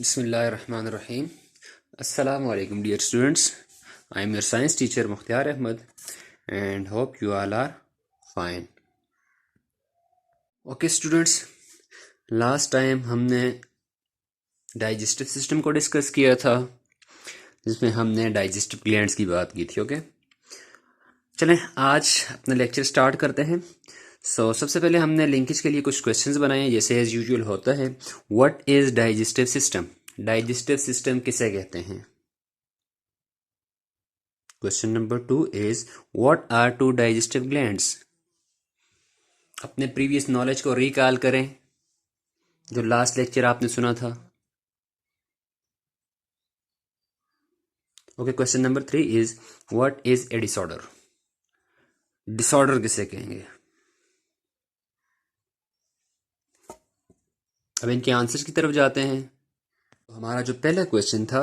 Bismillahirrahmanirrahim. Assalamu alaikum dear students. I am your science teacher Mukhtar Ahmed and hope you all are fine. Okay students, last time हमने digestive system को discuss किया था जिसमें हमने digestive glands की बात की थी. ओके चलें आज अपना लेक्चर स्टार्ट करते हैं. सबसे पहले हमने लिंकेज के लिए कुछ क्वेश्चंस बनाए हैं जैसे एज यूजुअल होता है. What is digestive system? Digestive system किसे कहते हैं? Question number 2 is what are two digestive glands? अपने प्रीवियस नॉलेज को रिकॉल करें जो लास्ट लेक्चर आपने सुना था. Okay question number 3 is what is a disorder? Disorder किसे कहेंगे? अब इनके आंसर्स की तरफ जाते हैं. हमारा जो पहला क्वेश्चन था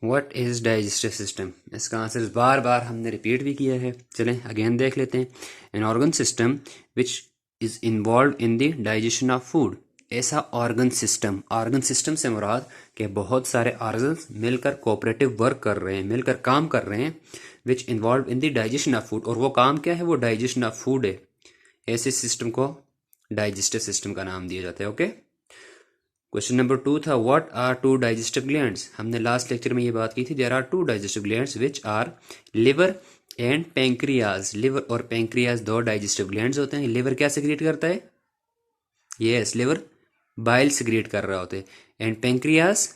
व्हाट इज डाइजेस्टिव सिस्टम, इसका आंसर बार बार हमने रिपीट भी किया है. चलें अगेन देख लेते हैं. An organ system which is involve in the digestion of food. ऐसा ऑर्गन सिस्टम से मुराद कि बहुत सारे ऑर्गन्स मिलकर कोऑपरेटिव वर्क कर रहे हैं, मिलकर काम कर रहे हैं. Which involve in the digestion of food, और वो काम क्या है? वो डाइजेशन ऑफ फूड है. ऐसे सिस्टम को डाइजेस्टिव सिस्टम का नाम दिया जाता है. ओके क्वेश्चन नंबर 2 था what are two digestive glands. हमने लास्ट लेक्चर में ये बात की थी. There are two digestive glands which are liver and pancreas. Liver और पैंक्रियाज दो डाइजेस्टिव ग्लैंड्स होते हैं. लिवर क्या सिक्रीट करता है? यस, लिवर बाइल सिक्रीट कर रहा होता है. एंड पैंक्रियाज,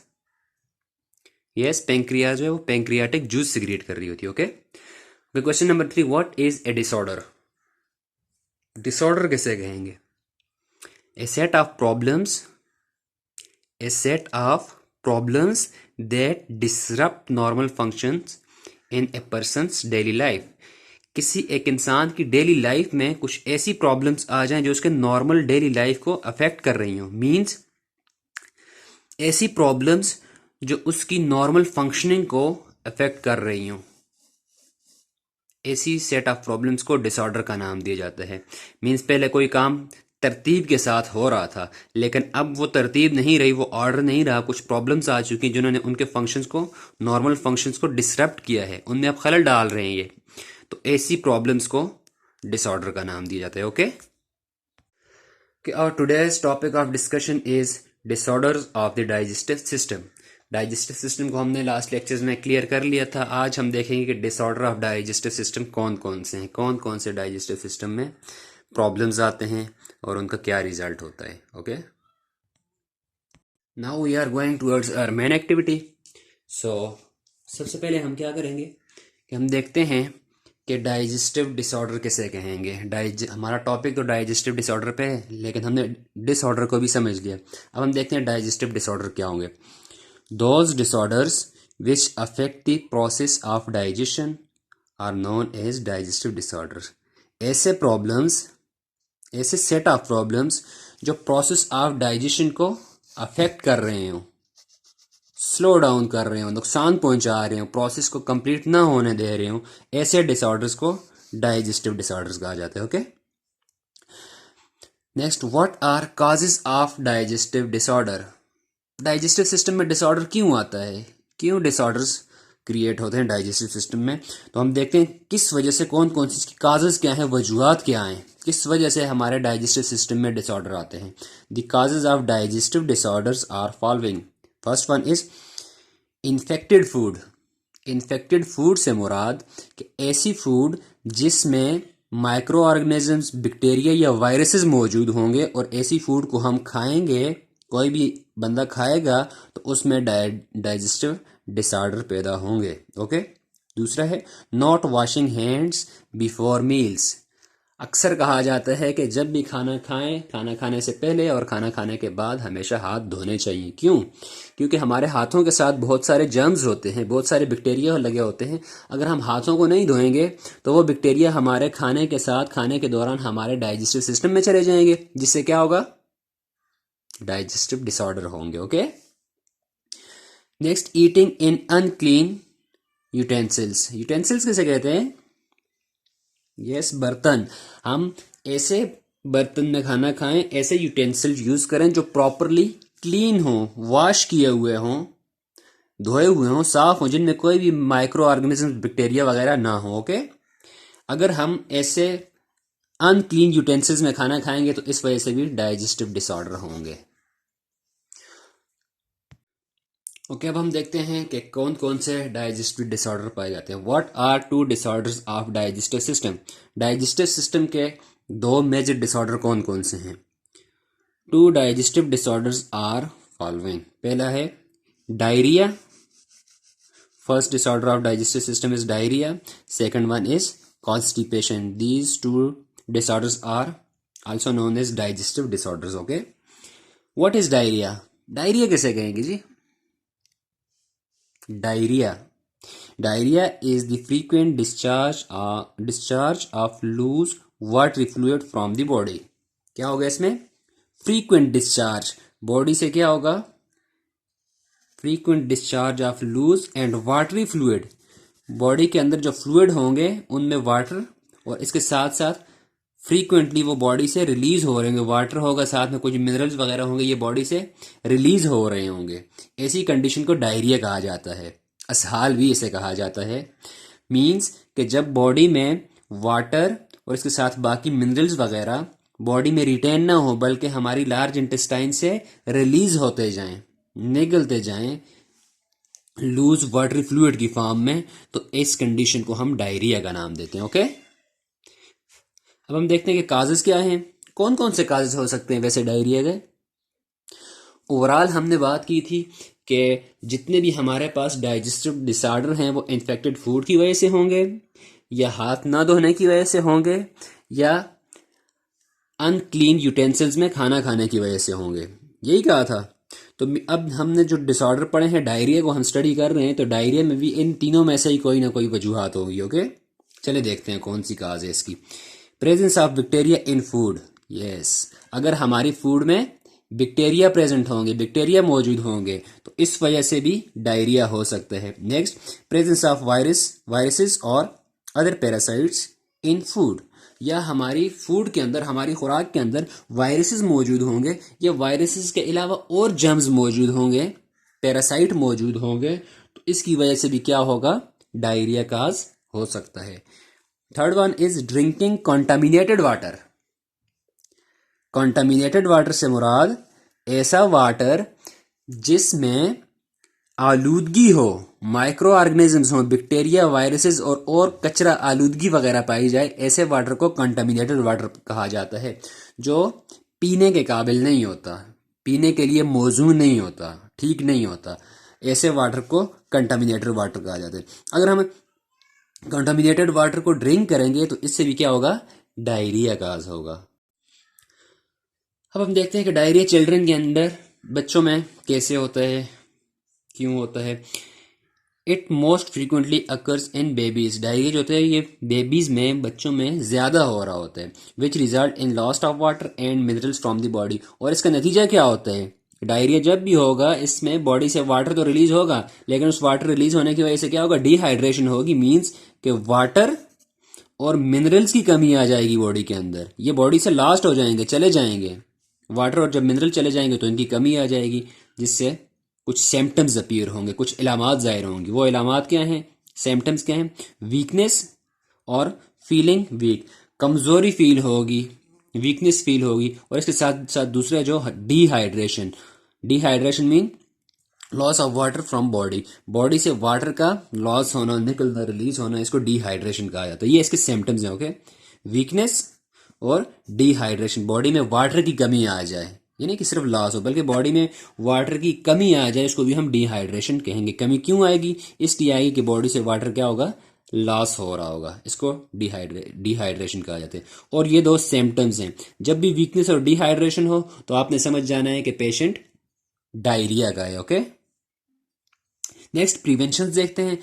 यस, पैंक्रियाज जो है वो पैंक्रियाटिक जूस सिक्रीट कर रही होती है. Okay question number 3 what is a disorder? Disorder किसे कहेंगे? A set of problems, a set of problems that disrupt normal functions in a person's daily life. किसी एक इंसान की डेली लाइफ में कुछ ऐसी प्रॉब्लम्स आ जाएं जो उसके नॉर्मल डेली लाइफ को अफेक्ट कर रही हो. मींस ऐसी प्रॉब्लम्स जो उसकी नॉर्मल फंक्शनिंग को अफेक्ट कर रही हो. ऐसी सेट ऑफ प्रॉब्लम्स को डिसऑर्डर का नाम दिया जाता है. मींस पहले कोई काम तरतीब के साथ हो रहा था लेकिन अब वो तरतीब नहीं रही, वो ऑर्डर नहीं रहा. कुछ प्रॉब्लम्स आ चुकी जिन्होंने उनके फंक्शंस को, नॉर्मल फंक्शंस को डिसरप्ट किया है, उनमें अब खलल डाल रहे हैं ये. तो ऐसी प्रॉब्लम्स को डिसऑर्डर का नाम दिया जाता है. ओके और today's topic of discussion is disorders of the digestive system. Digestive system को हमने लास्ट लेक्चर्स में क्लियर कर लिया था. आज हम देखेंगे कि डिसऑर्डर ऑफ डाइजेस्टिव सिस्टम कौन कौन से हैं, कौन कौन से डाइजेस्टिव सिस्टम में प्रॉब्लम्स आते हैं और उनका क्या रिजल्ट होता है. Okay now we are going towards our main activity. सबसे पहले हम क्या करेंगे कि हम देखते हैं कि डाइजेस्टिव डिसऑर्डर किसे कहेंगे. हमारा टॉपिक तो डाइजेस्टिव डिसऑर्डर पे है लेकिन हमने डिसऑर्डर को भी समझ लिया. अब हम देखते हैं डाइजेस्टिव डिसऑर्डर क्या होंगे. Those disorders which affect the process of digestion are known as digestive disorder. ऐसे प्रॉब्लम्स, ऐसे सेट ऑफ प्रॉब्लम्स जो प्रोसेस ऑफ डाइजेशन को अफेक्ट कर रहे हो, स्लो डाउन कर रहे हो, नुकसान पहुंचा रहे हो, प्रोसेस को कंप्लीट ना होने दे रहे हो, ऐसे डिसऑर्डर्स को डाइजेस्टिव डिसऑर्डर्स कहा जाता है. Okay next what are causes of digestive disorder. Digestive system में डिसऑर्डर क्यों आता है, क्यों डिसऑर्डर्स क्रिएट होते हैं डाइजेस्टिव सिस्टम में? तो हम देखते हैं किस वजह से, कौन कौन सी इसकी काजेज क्या हैं, वजूहात क्या हैं, किस वजह से हमारे डाइजेस्टिव सिस्टम में डिसऑर्डर आते हैं. The causes of digestive disorders are following. First one is infected food. Infected food से मुराद कि ऐसी फूड जिसमें माइक्रो ऑर्गेनिजम्स, बैक्टीरिया या वायरसेस मौजूद होंगे और ऐसी फूड को हम खाएंगे, कोई भी बंदा खाएगा तो उसमें डाइजेस्टिव डिसऑर्डर पैदा होंगे. ओके दूसरा है not washing hands before meals. अक्सर कहा जाता है कि जब भी खाना खाएं, खाना खाने से पहले और खाना खाने के बाद हमेशा हाथ धोने चाहिए. क्यों? क्योंकि हमारे हाथों के साथ बहुत सारे जर्म्स होते हैं, बहुत सारे बैक्टीरिया लगे होते हैं. अगर हम हाथों को नहीं धोएंगे तो वो बैक्टीरिया हमारे खाने के साथ, खाने के दौरान हमारे डाइजेस्टिव सिस्टम में चले जाएंगे जिससे क्या होगा? डाइजेस्टिव डिसऑर्डर होंगे. Okay next eating in unclean utensils. Utensils किसे कहते हैं? यस बर्तन. हम ऐसे बर्तन में खाना खाएं, ऐसे यूटेंसिल यूज करें जो प्रॉपरली क्लीन हों, वॉश किए हुए हों, धोए हुए हों, साफ हों, जिनमें कोई भी माइक्रो ऑर्गेनिज्म बैक्टीरिया वगैरह ना हो। ओके, अगर हम ऐसे अनक्लीन यूटेंसिल्स में खाना खाएंगे तो इस वजह से भी डाइजेस्टिव डिसऑर्डर होंगे। ओके, अब हम देखते हैं कि कौन कौन से डाइजेस्टिव डिसऑर्डर पाए जाते हैं। What are two disorders of digestive system? Digestive system के दो मेजर डिसऑर्डर कौन कौन से हैं? Two digestive disorders are following. पहला है diarrhoea. First disorder of digestive system is diarrhoea. Second one is constipation. These two disorders are also known as digestive disorders. Okay, what is diarrhea? Diarrhoea कैसे कहेंगे जी? Diarrhoea is the frequent discharge of loose watery fluid from the body. क्या होगा इसमें? frequent discharge, body से क्या होगा? frequent discharge of loose and watery fluid, body के अंदर जो फ्लूइड होंगे उनमें वाटर और इसके साथ साथ फ्रीक्वेंटली वो बॉडी से रिलीज हो रहे होंगे। वाटर होगा, साथ में कुछ मिनरल्स वगैरह होंगे, ये बॉडी से रिलीज हो रहे होंगे। ऐसी कंडीशन को डायरिया कहा जाता है। असहाल भी इसे कहा जाता है। मींस कि जब बॉडी में वाटर और इसके साथ बाकी मिनरल्स वगैरह बॉडी में रिटेन ना हो, बल्कि हमारी लार्ज इंटेस्टाइन से रिलीज होते जाएं, निकलते जाएं लूज वाटरी फ्लूइड की फॉर्म में, तो इस कंडीशन को हम डायरिया का नाम देते हैं। ओके, अब हम देखते हैं कि काजेस क्या हैं। कौन कौन से काजेस हो सकते हैं वैसे डायरिया के? ओवरऑल हमने बात की थी कि जितने भी हमारे पास डाइजेस्टिव डिसऑर्डर हैं वो इन्फेक्टेड फूड की वजह से होंगे, या हाथ ना धोने की वजह से होंगे, या अनक्लीन यूटेंसिल्स में खाना खाने की वजह से होंगे। यही कहा था। तो अब हमने जो डिसऑर्डर पढ़े हैं, डायरिया को हम स्टडी कर रहे हैं, तो डायरिया में भी इन तीनों में से ही कोई ना कोई वजूहात होगी। ओके, चले देखते हैं कौन सी काज है इसकी। Presence of bacteria in food. Yes, अगर हमारी फूड में बैक्टीरिया प्रेजेंट होंगे, बैक्टीरिया मौजूद होंगे, तो इस वजह से भी डायरिया हो सकता है। नेक्स्ट, प्रेजेंस ऑफ वायरसेस और अदर पैरासाइट्स इन फूड, या हमारी फूड के अंदर, हमारी खुराक के अंदर वायरसेस मौजूद होंगे, या वायरसेस के अलावा और जर्म्स मौजूद होंगे, पैरासाइट मौजूद होंगे, तो इसकी वजह से भी क्या होगा? डायरिया काज हो सकता है। Third one is drinking contaminated water. Contaminated water से मुराद ऐसा वाटर जिसमें आलूदगी हो, माइक्रो ऑर्गेनिजम्स हो, बैक्टीरिया, वायरसेस और कचरा, आलूदगी वगैरह पाई जाए, ऐसे वाटर को कंटामिनेटेड वाटर कहा जाता है, जो पीने के काबिल नहीं होता, पीने के लिए मौजू नहीं होता, ठीक नहीं होता। ऐसे वाटर को कंटामिनेटेड वाटर कहा जाता है। अगर हम कंटामिनेटेड वाटर को ड्रिंक करेंगे तो इससे भी क्या होगा? डायरिया काज होगा। अब हम देखते हैं कि डायरिया चिल्ड्रन के अंदर, बच्चों में कैसे होता है, क्यों होता है। It most frequently occurs in babies. Diarrhoea जो होता है ये बेबीज में, बच्चों में ज्यादा हो रहा होता है। Which result in loss of water and minerals from the body. और इसका नतीजा क्या होता है? डायरिया जब भी होगा, इसमें बॉडी से वाटर तो रिलीज होगा, लेकिन उस वाटर रिलीज होने की वजह से क्या होगा? डिहाइड्रेशन होगी। मीन्स कि वाटर और मिनरल्स की कमी आ जाएगी बॉडी के अंदर। ये बॉडी से लास्ट हो जाएंगे, चले जाएंगे। वाटर और जब मिनरल चले जाएंगे तो इनकी कमी आ जाएगी, जिससे कुछ सिम्टम्स अपीयर होंगे, कुछ इलामात जाहिर होंगी। वो इलामात क्या हैं, सिम्टम्स क्या हैं? वीकनेस और फीलिंग वीक, कमजोरी फील होगी, वीकनेस फील होगी, और इसके साथ साथ दूसरा जो dehydration. Dehydration mean loss of water from body, body से वाटर का लॉस होना, निकलना, रिलीज होना, इसको डिहाइड्रेशन कहा जाता है। ये इसके सिम्टम्स हैं। ओके, वीकनेस और डिहाइड्रेशन, बॉडी में वाटर की कमी आ जाए, यानी कि सिर्फ लॉस हो, बल्कि बॉडी में वाटर की कमी आ जाए, इसको भी हम डिहाइड्रेशन कहेंगे। कमी क्यों आएगी? इसलिए आएगी कि बॉडी से वाटर क्या होगा? लॉस हो रहा होगा, इसको डिहाइड्रेशन कहा जाता है। और ये दो सिम्टम्स हैं। जब भी वीकनेस और डिहाइड्रेशन हो तो आपने समझ जाना है कि पेशेंट डायरिया का है। ओके, नेक्स्ट प्रिवेंशन देखते हैं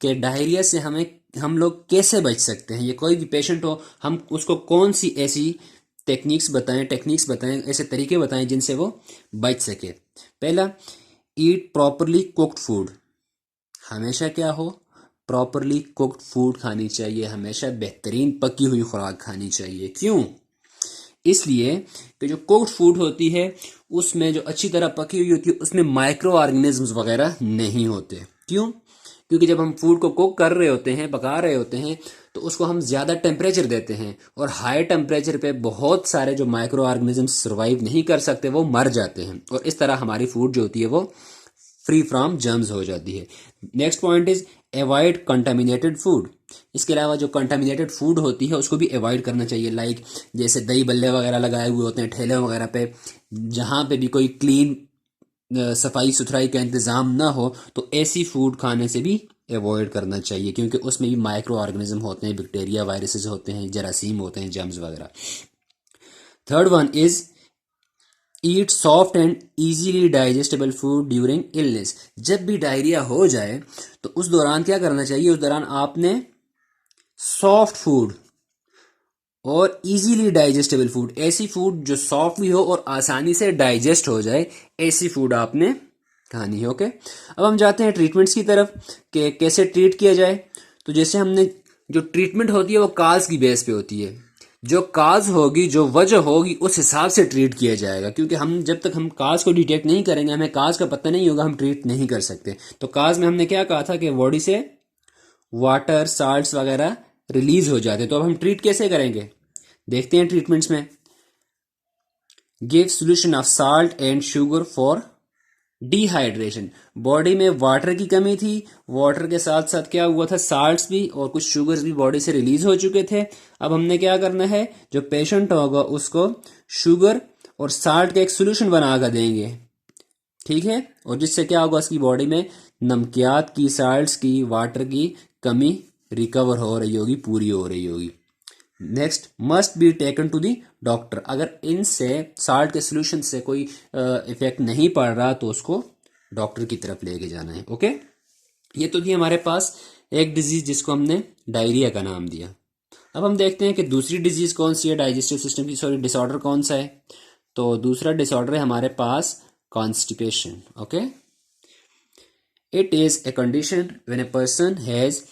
कि डायरिया से हम लोग कैसे बच सकते हैं। ये कोई भी पेशेंट हो, हम उसको कौन सी ऐसी टेक्निक्स बताएं, ऐसे तरीके बताएं जिनसे वो बच सके। पहला, ईट प्रॉपरली कुक्ड फूड। हमेशा क्या हो? प्रॉपरली कुक्ड फूड खानी चाहिए, हमेशा बेहतरीन पकी हुई खुराक खानी चाहिए। क्यों? इसलिए कि जो कुक्ड फूड होती है उसमें जो अच्छी तरह पकी हुई होती है उसमें माइक्रो ऑर्गेनिजम्स वगैरह नहीं होते। क्यों? क्योंकि जब हम फूड को कुक कर रहे होते हैं, पका रहे होते हैं, तो उसको हम ज़्यादा टेम्परेचर देते हैं और हाई टेम्परेचर पे बहुत सारे जो माइक्रो ऑर्गेनिजम्स सर्वाइव नहीं कर सकते वो मर जाते हैं और इस तरह हमारी फूड जो होती है वो फ्री फ्रॉम जर्म्स हो जाती है। Next point is avoid contaminated food. इसके अलावा जो कंटामिनेटेड फूड होती है उसको भी अवॉइड करना चाहिए। लाइक जैसे दही बल्ले वगैरह लगाए हुए होते हैं ठेले वगैरह पे, जहाँ पे भी कोई क्लीन सफाई सुथराई का इंतज़ाम ना हो तो ऐसी फूड खाने से भी अवॉइड करना चाहिए, क्योंकि उसमें भी माइक्रो ऑर्गेनिज्म होते हैं, बैक्टीरिया वायरसेस होते हैं, जरासीम होते हैं, जर्म्स वगैरह। Third one is eat soft and easily digestible food during illness. जब भी डायरिया हो जाए तो उस दौरान क्या करना चाहिए? उस दौरान आपने सॉफ्ट फूड और इजीली डाइजेस्टेबल फूड, ऐसी फूड जो सॉफ्ट भी हो और आसानी से डाइजेस्ट हो जाए, ऐसी फूड आपने खानी है। ओके, अब हम जाते हैं ट्रीटमेंट्स की तरफ कि कैसे ट्रीट किया जाए। तो जैसे हमने जो ट्रीटमेंट होती है वो काज की बेस पे होती है। जो काज होगी, जो वजह होगी, उस हिसाब से ट्रीट किया जाएगा, क्योंकि हम जब तक हम काज को डिटेक्ट नहीं करेंगे, हमें काज का पता नहीं होगा, हम ट्रीट नहीं कर सकते। तो काज में हमने क्या कहा था कि बॉडी से वाटर साल्ट्स वगैरह रिलीज हो जाते। तो अब हम ट्रीट कैसे करेंगे देखते हैं ट्रीटमेंट्स में। Give solution of salt and sugar for dehydration. Body में वाटर की कमी थी, वाटर के साथ साथ क्या हुआ था, साल्ट्स भी और कुछ शुगर्स भी बॉडी से रिलीज हो चुके थे। अब हमने क्या करना है, जो पेशेंट होगा उसको शुगर और साल्ट का एक सोल्यूशन बनाकर देंगे, ठीक है, और जिससे क्या होगा, उसकी बॉडी में नमकियात की, साल्ट्स की, वाटर की कमी रिकवर हो रही होगी, पूरी हो रही होगी। Next, must be taken to the doctor. अगर इनसे साल्ट के सोल्यूशन से कोई इफेक्ट नहीं पड़ रहा तो उसको डॉक्टर की तरफ लेके जाना है। ओके, ये तो थी हमारे पास एक डिजीज जिसको हमने डायरिया का नाम दिया। अब हम देखते हैं कि दूसरी डिजीज कौन सी है, डाइजेस्टिव सिस्टम की सॉरी डिसऑर्डर कौन सा है। तो दूसरा डिसऑर्डर है हमारे पास constipation. Okay, it is a condition when a person has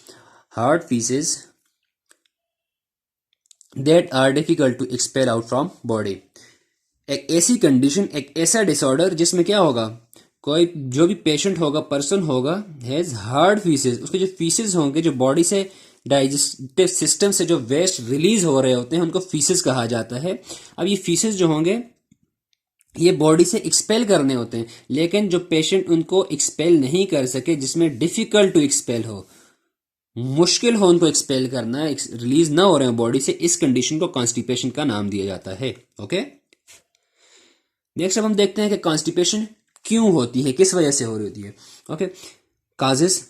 hard faeces that are difficult to expel out from body. एक ऐसी कंडीशन, एक ऐसा डिसऑर्डर जिसमें क्या होगा, कोई जो भी पेशेंट होगा, पर्सन होगा, हैज हार्ड फीसेस, उसके जो फीसेस होंगे, जो बॉडी से डाइजेस्टिव सिस्टम से जो वेस्ट रिलीज हो रहे होते हैं उनको फीसेस कहा जाता है। अब ये फीसेस जो होंगे ये बॉडी से एक्सपेल करने होते हैं, लेकिन जो पेशेंट उनको एक्सपेल नहीं कर सके, जिसमें डिफिकल्ट टू एक्सपेल हो, मुश्किल हो उनको एक्सपेल करना, रिलीज ना हो रहे हो बॉडी से, इस कंडीशन को कॉन्स्टिपेशन का नाम दिया जाता है। ओके, नेक्स्ट अब हम देखते हैं कि कॉन्स्टिपेशन क्यों होती है, किस वजह से हो रही होती है। Okay, causes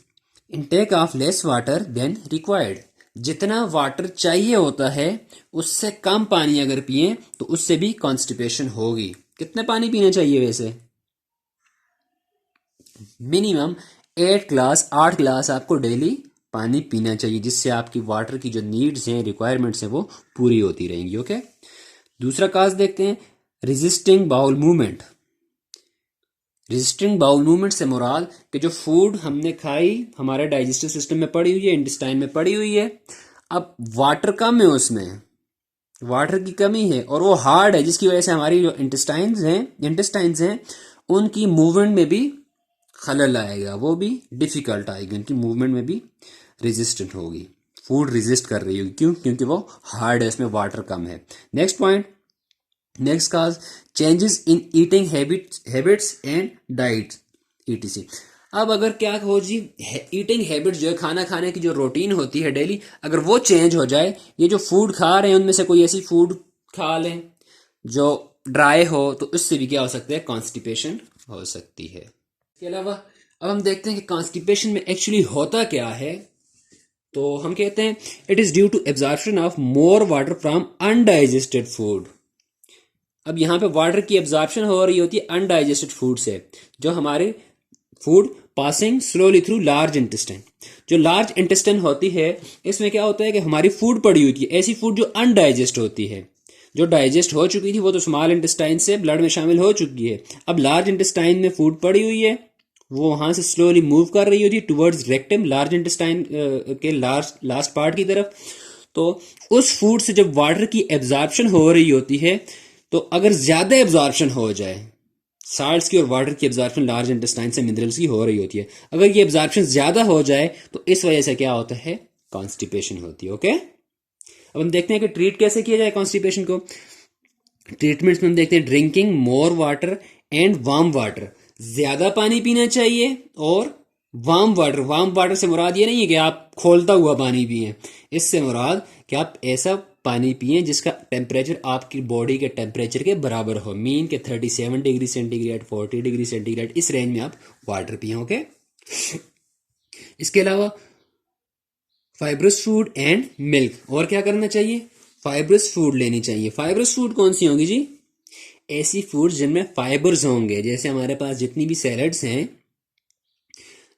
intake of less water than required. जितना वाटर चाहिए होता है उससे कम पानी अगर पिए तो उससे भी कॉन्स्टिपेशन होगी। कितने पानी पीना चाहिए वैसे? मिनिमम 8 ग्लास आपको डेली पानी पीना चाहिए, जिससे आपकी वाटर की जो नीड्स हैं, रिक्वायरमेंट्स हैं, वो पूरी होती रहेंगी। ओके, दूसरा काज देखते हैं, resisting bowel movement. Resisting bowel movement से मुराद कि जो फूड हमने खाई हमारे डाइजेस्टिव सिस्टम में पड़ी हुई है, इंटेस्टाइन में पड़ी हुई है, अब वाटर कम है, उसमें वाटर की कमी है और वो हार्ड है, जिसकी वजह से हमारी जो इंटेस्टाइन्स हैं उनकी मूवमेंट में भी खलल आएगा, वो भी डिफिकल्ट आएगी, उनकी मूवमेंट में भी रेजिस्टेंट होगी, फूड रेजिस्ट कर रही होगी। क्यों? क्योंकि वो हार्ड है, उसमें वाटर कम है। Next point, next cause, changes in eating habits and diet etc. अब अगर क्या हो जी, ईटिंग हैबिट जो है, खाना खाने की जो रूटीन होती है डेली, अगर वो चेंज हो जाए, ये जो फूड खा रहे हैं उनमें से कोई ऐसी फूड खा लें जो ड्राई हो, तो उससे भी क्या हो सकता है, कॉन्स्टिपेशन हो सकती है। इसके अलावा अब हम देखते हैं कि कॉन्स्टिपेशन में एक्चुअली होता क्या है। तो हम कहते हैं it is due to absorption of more water from undigested food. अब यहाँ पे वाटर की एब्जॉर्प्शन हो रही होती है अनडाइजेस्टेड फूड से, जो हमारे food passing slowly through large intestine. जो लार्ज इंटेस्टाइन होती है, इसमें क्या होता है कि हमारी फूड पड़ी हुई है, ऐसी फूड जो अनडाइजेस्ट होती है, जो डाइजेस्ट हो चुकी थी वो तो स्मॉल इंटेस्टाइन से ब्लड में शामिल हो चुकी है। अब लार्ज इंटेस्टाइन में फूड पड़ी हुई है, वो वहां से स्लोली मूव कर रही होती है टुवर्ड्स रेक्टम, लार्ज इंटेस्टाइन के लास्ट पार्ट की तरफ। तो उस फूड से जब वाटर की एब्जॉर्प्शन हो रही होती है, तो अगर ज़्यादा एब्जॉर्प्शन हो जाए, साल्ट्स की और वाटर की एब्जॉर्प्शन लार्ज इंटेस्टाइन से मिनरल्स की हो रही होती है, अगर ये एब्जॉर्प्शन ज़्यादा हो जाए तो इस वजह से क्या होता है, कॉन्स्टिपेशन होती है। ओके, अब हम देखते हैं कि ट्रीट कैसे किया जाए कॉन्स्टिपेशन को। ट्रीटमेंट्स में हम देखते हैं drinking more water and warm water, ज्यादा पानी पीना चाहिए, और वार्म वाटर से मुराद ये नहीं है कि आप खोलता हुआ पानी पिए, इससे मुराद कि आप ऐसा पानी पिए जिसका टेम्परेचर आपकी बॉडी के टेम्परेचर के बराबर हो, मीन के 37 डिग्री सेंटीग्रेड 40 डिग्री सेंटीग्रेड, इस रेंज में आप वाटर पिए। ओके, इसके अलावा फाइब्रस फूड एंड मिल्क, और क्या करना चाहिए, फाइब्रस फूड लेनी चाहिए। फाइब्रस फूड कौन सी होंगी जी, ऐसी फूड जिनमें फाइबर्स होंगे, जैसे हमारे पास जितनी भी सैलड्स हैं,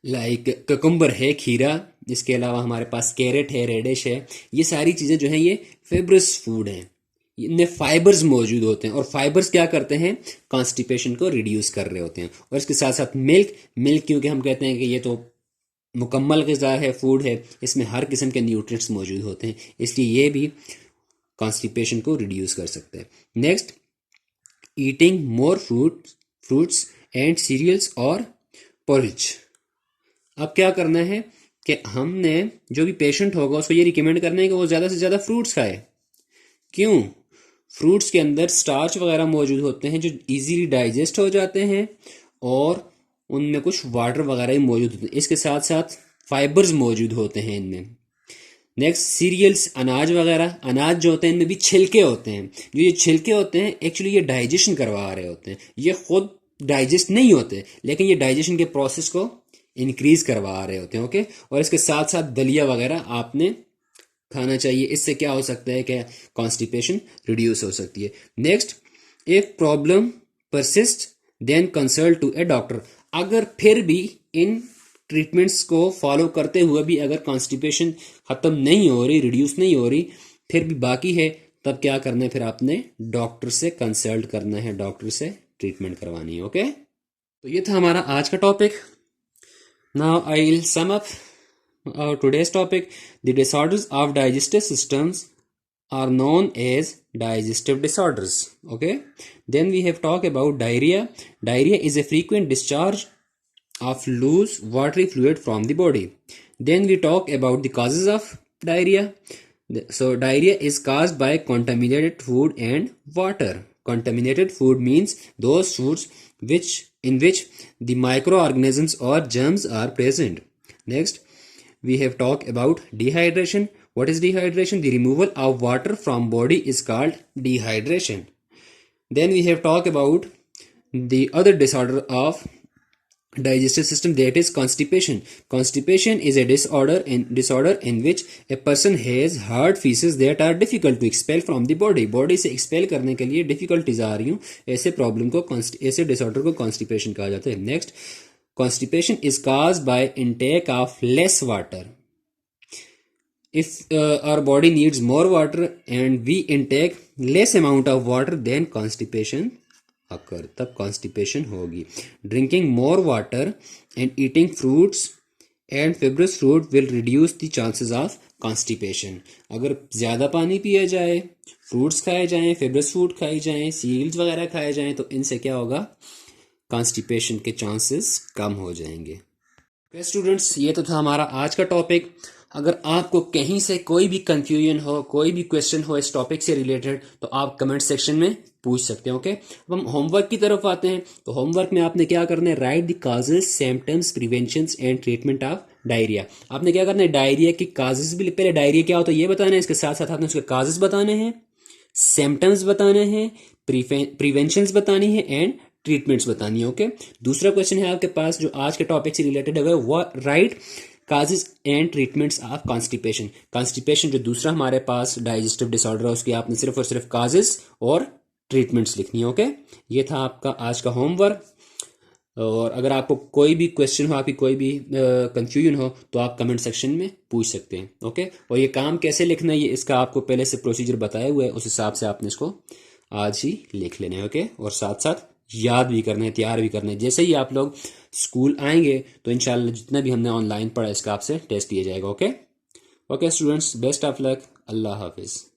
लाइक ककुम्बर है, खीरा, इसके अलावा हमारे पास कैरेट है, रेडिश है, ये सारी चीज़ें जो हैं ये फाइब्रस फूड हैं, इनमें फाइबर्स मौजूद होते हैं, और फाइबर्स क्या करते हैं, कॉन्स्टिपेशन को रिड्यूस कर रहे होते हैं। और इसके साथ साथ मिल्क क्योंकि हम कहते हैं कि ये तो मुकम्मल ग़िज़ा है, फूड है, इसमें हर किस्म के न्यूट्रिएंट्स मौजूद होते हैं, इसलिए ये भी कॉन्स्टिपेशन को रिड्यूस कर सकते हैं। Next, eating more fruits and cereals और पोरिज। अब क्या करना है कि हमने जो भी पेशेंट होगा उसको ये रिकमेंड करना है कि वो ज़्यादा से ज़्यादा फ्रूट्स खाए। क्यों, फ्रूट्स के अंदर स्टार्च वगैरह मौजूद होते हैं जो इजीली डाइजेस्ट हो जाते हैं, और उनमें कुछ वाटर वगैरह भी मौजूद होते हैं, इसके साथ साथ फाइबर्स मौजूद होते हैं इनमें। नेक्स्ट, सीरियल्स, अनाज वगैरह, अनाज जो होते हैं इनमें भी छिलके होते हैं, जो ये छिलके होते हैं एक्चुअली ये डाइजेशन करवा रहे होते हैं, ये खुद डाइजेस्ट नहीं होते लेकिन ये डाइजेशन के प्रोसेस को इंक्रीज करवा रहे होते हैं। ओके, और इसके साथ साथ दलिया वगैरह आपने खाना चाहिए, इससे क्या हो सकता है कि कॉन्स्टिपेशन रिड्यूस हो सकती है। Next, if problem persist then consult to a doctor. अगर फिर भी इन ट्रीटमेंट्स को फॉलो करते हुए भी अगर कॉन्स्टिपेशन ख़त्म नहीं हो रही, रिड्यूस नहीं हो रही, फिर भी बाकी है, तब क्या करना है, फिर आपने डॉक्टर से कंसल्ट करना है, डॉक्टर से ट्रीटमेंट करवानी है। ओके, तो ये था हमारा आज का topic. Now I will sum up today's topic. The disorders of digestive systems are known as digestive disorders. Okay, then we have talked about diarrhea. Diarrhea is a frequent discharge of loose watery fluid from the body. Then we talk about the causes of diarrhea. So diarrhea is caused by contaminated food and water. Contaminated food means those foods in which the microorganisms or germs are present. Next, we have talked about dehydration. What is dehydration? The removal of water from body is called dehydration. Then we have talked about the other disorder of digestive system, that is constipation. Constipation is a disorder in which a person has hard feces that are difficult to expel from the body. Body से expel करने के लिए difficulties आ रही हूँ, ऐसे problem को, ऐसे disorder को constipation कहा जाता है। Next, constipation is caused by intake of less water. If our body needs more water and we intake less amount of water, then constipation occur, तब constipation होगी। Drinking more water and eating fruits and fibrous fruit will reduce the chances of constipation. अगर ज़्यादा पानी पिया जाए, fruits खाए जाएं, fibrous fruit खाई जाएं, सीरियल्स वगैरह खाए जाएं, तो इनसे क्या होगा, कॉन्स्टिपेशन के चांसेस कम हो जाएंगे। ओके स्टूडेंट्स, ये तो था हमारा आज का टॉपिक। अगर आपको कहीं से कोई भी कंफ्यूजन हो, कोई भी क्वेश्चन हो इस टॉपिक से रिलेटेड, तो आप कमेंट सेक्शन में पूछ सकते हैं। ओके, अब हम होमवर्क की तरफ आते हैं। तो होमवर्क में आपने क्या करना है, right the causes, symptoms, preventions and treatment of diarrhoea. आपने क्या करना है, डायरिया की काजेस भी, पहले डायरिया क्या होता है ये बताना है, इसके साथ साथ आपने उसके काजेस बताने हैं, सिम्टम्स बताने हैं, प्रिवेंशंस बतानी है एंड ट्रीटमेंट्स बतानी है। ओके, दूसरा क्वेश्चन है आपके पास जो आज के टॉपिक से रिलेटेड है, वो right causes and treatments of constipation. Constipation जो दूसरा हमारे पास डाइजेस्टिव डिसऑर्डर है, उसकी आपने सिर्फ और सिर्फ काजेस और ट्रीटमेंट्स लिखनी है। ओके, ये था आपका आज का होमवर्क। और अगर आपको कोई भी क्वेश्चन हो, आपकी कोई भी कंफ्यूजन हो, तो आप कमेंट सेक्शन में पूछ सकते हैं। ओके, और ये काम कैसे लिखना है, ये इसका आपको पहले से प्रोसीजर बताया हुआ है, उस हिसाब से आपने इसको आज ही लिख लेना है। ओके, और साथ साथ याद भी करना है, तैयार भी करना है। जैसे ही आप लोग स्कूल आएंगे तो इंशाल्लाह जितना भी हमने ऑनलाइन पढ़ा इसका आपसे टेस्ट किया जाएगा। Okay okay students, best of luck. अल्लाह हाफिज़।